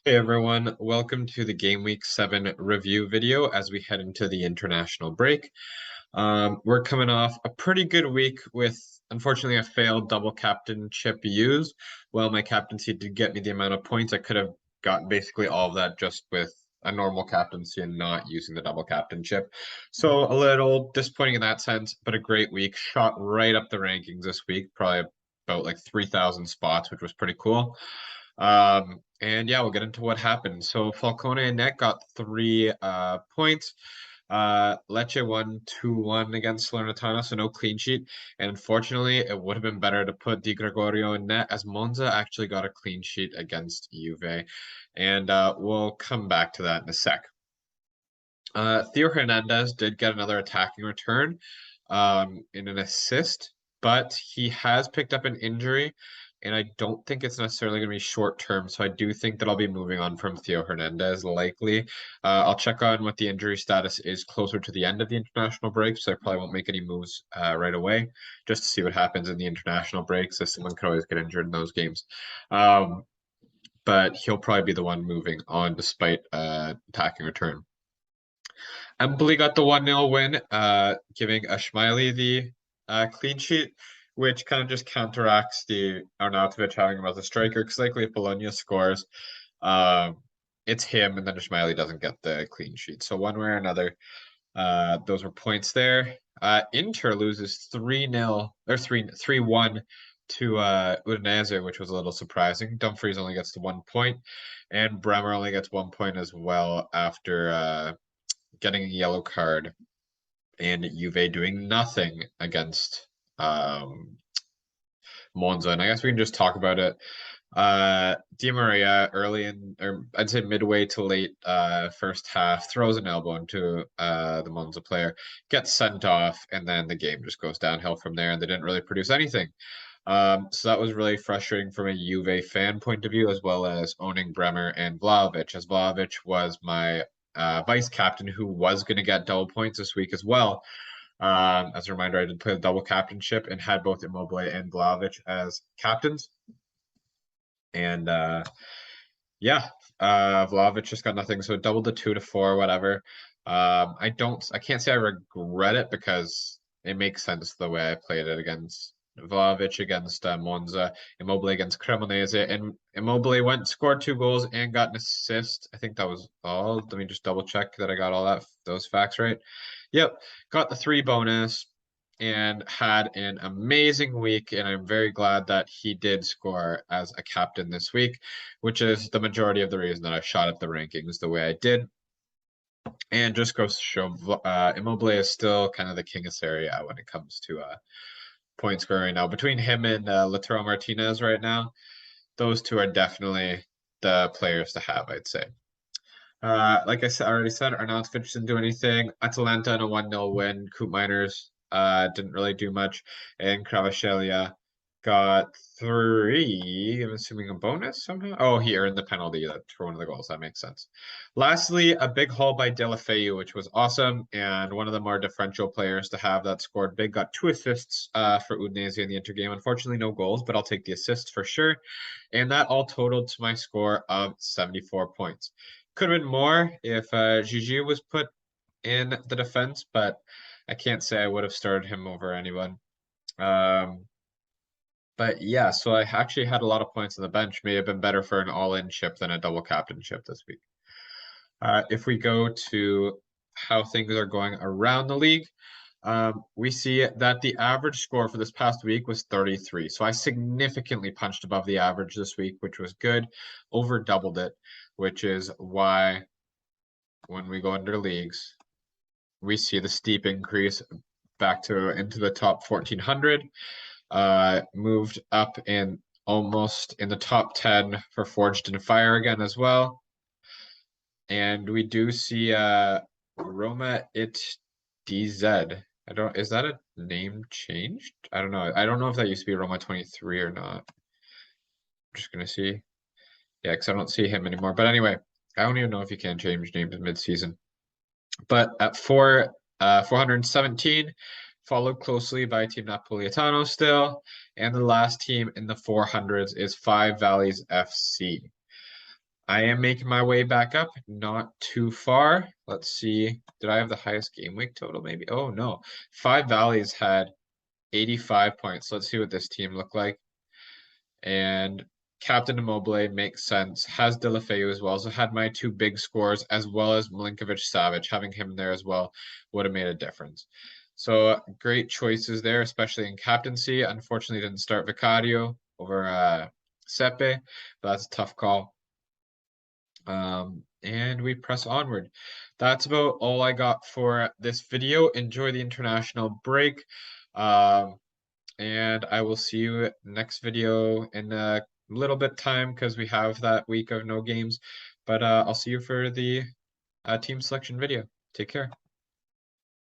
Hey everyone, welcome to the Game Week 7 review video as we head into the international break. We're coming off a pretty good week with, unfortunately, a failed double captainship use. Well, my captaincy did get me the amount of points. I could have gotten basically all of that just with a normal captaincy and not using the double captainship. So a little disappointing in that sense, but a great week. Shot right up the rankings this week, probably about like 3,000 spots, which was pretty cool. And yeah, we'll get into what happened. So Falcone and Net got 3 points. Lecce won 2-1 against Salernitana, so no clean sheet. And unfortunately, it would have been better to put Di Gregorio in net as Monza actually got a clean sheet against Juve. And we'll come back to that in a sec. Theo Hernandez did get another attacking return in an assist, but he has picked up an injury, and I don't think it's necessarily going to be short term. So I do think that I'll be moving on from Theo Hernandez likely. I'll check on what the injury status is closer to the end of the international break, so I probably won't make any moves right away, just to see what happens in the international breaks, as someone could always get injured in those games. But he'll probably be the one moving on despite attacking return. Empoli got the 1-0 win, giving Ashmaili the clean sheet, which kind of just counteracts the Arnautovic having him as a striker. Because likely if Bologna scores, it's him, and then Ashmaili doesn't get the clean sheet. So one way or another, those were points there. Inter loses 3-0 or 3-1 to Udinese, which was a little surprising. Dumfries only gets the 1 point, and Bremer only gets 1 point as well after getting a yellow card, and Juve doing nothing against Monza. And I guess we can just talk about it. Di Maria early in, or I'd say midway to late first half, throws an elbow into the Monza player, gets sent off, and then the game just goes downhill from there, and they didn't really produce anything. So that was really frustrating from a Juve fan point of view, as well as owning Bremer and Vlahovic, as Vlahovic was my vice captain who was going to get double points this week as well. As a reminder, I did play the double captainship and had both Immobile and Vlahovic as captains. And yeah, Vlahovic just got nothing, so it doubled the 2-4, whatever. I can't say I regret it because it makes sense the way I played it against Vlahovic against Monza, Immobile against Cremonese, and Immobile went scored 2 goals and got an assist. I think that was all. Let me just double check that I got all those facts right. Yep, got the 3 bonus and had an amazing week, and I'm very glad that he did score as a captain this week, which is the majority of the reason that I shot up the rankings the way I did. And just goes to show Immobile is still kind of the king of Serie A when it comes to point scoring now. Between him and Lautaro Martinez right now, those two are definitely the players to have, I'd say. Like I already said, Arnautovic didn't do anything. Atalanta in a 1-0 win. Coop Miners didn't really do much. And Kvaratskhelia got 3. I'm assuming a bonus somehow. Oh, he earned the penalty for one of the goals. That makes sense. Lastly, a big haul by Deulofeu, which was awesome. And one of the more differential players to have that scored big. Got 2 assists for Udinese in the Inter game. Unfortunately, no goals, but I'll take the assists for sure. And that all totaled to my score of 74 points. Could have been more if Gigi was put in the defense, but I can't say I would have started him over anyone. But yeah, so I actually had a lot of points on the bench. May have been better for an all-in chip than a double captain chip this week. If we go to how things are going around the league, we see that the average score for this past week was 33. So I significantly punched above the average this week, which was good, over doubled it, which is why when we go under leagues, we see the steep increase back to into the top 1400. Moved up in almost in the top 10 for Forged in Fire again as well. And we do see Roma It DZ. Is that a name changed? I don't know. I don't know if that used to be Roma 23 or not. I'm just gonna see. Yeah, because I don't see him anymore. But anyway, I don't even know if you can change names mid-season. But at 417, followed closely by Team Napolitano still. And the last team in the 400s is Five Valleys FC. I am making my way back up, not too far. Let's see. Did I have the highest game week total maybe? Oh no. Five Valleys had 85 points. Let's see what this team looked like. And Captain Immobile makes sense. Has Delafeu as well. So had my two big scores as well as Milinkovic Savic. Having him there as well would have made a difference. So great choices there, especially in captaincy. Unfortunately, didn't start Vicario over Sepe, but that's a tough call. And we press onward. That's about all I got for this video. Enjoy the international break. And I will see you next video in a little bit time because we have that week of no games. But I'll see you for the team selection video. Take care.